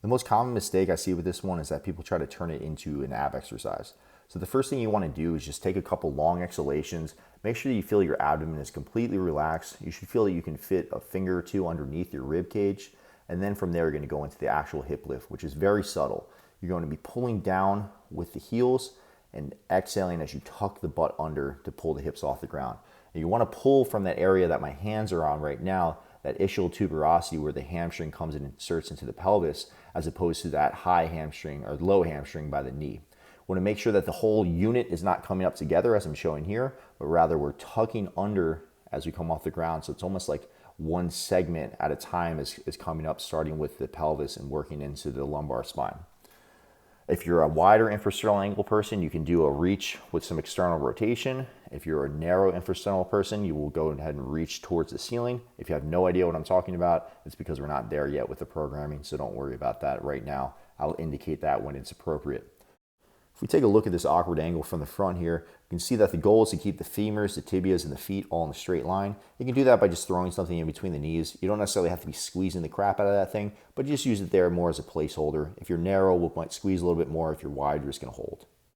The most common mistake I see with this one is that people try to turn it into an ab exercise. So the first thing you want to do is just take a couple long exhalations. Make sure that you feel your abdomen is completely relaxed. You should feel that you can fit a finger or two underneath your rib cage. And then from there, you're going to go into the actual hip lift, which is very subtle. You're going to be pulling down with the heels and exhaling as you tuck the butt under to pull the hips off the ground. And you want to pull from that area that my hands are on right now, that ischial tuberosity where the hamstring comes and inserts into the pelvis, as opposed to that high hamstring or low hamstring by the knee. We want to make sure that the whole unit is not coming up together as I'm showing here, but rather we're tucking under as we come off the ground. So it's almost like one segment at a time is coming up, starting with the pelvis and working into the lumbar spine. If you're a wider infrasternal angle person, you can do a reach with some external rotation. If you're a narrow infrasternal person, you will go ahead and reach towards the ceiling. If you have no idea what I'm talking about, it's because we're not there yet with the programming, so don't worry about that right now. I'll indicate that when it's appropriate. If we take a look at this awkward angle from the front here, you can see that the goal is to keep the femurs, the tibias, and the feet all in a straight line. You can do that by just throwing something in between the knees. You don't necessarily have to be squeezing the crap out of that thing, but just use it there more as a placeholder. If you're narrow, we might squeeze a little bit more. If you're wide, you're just going to hold.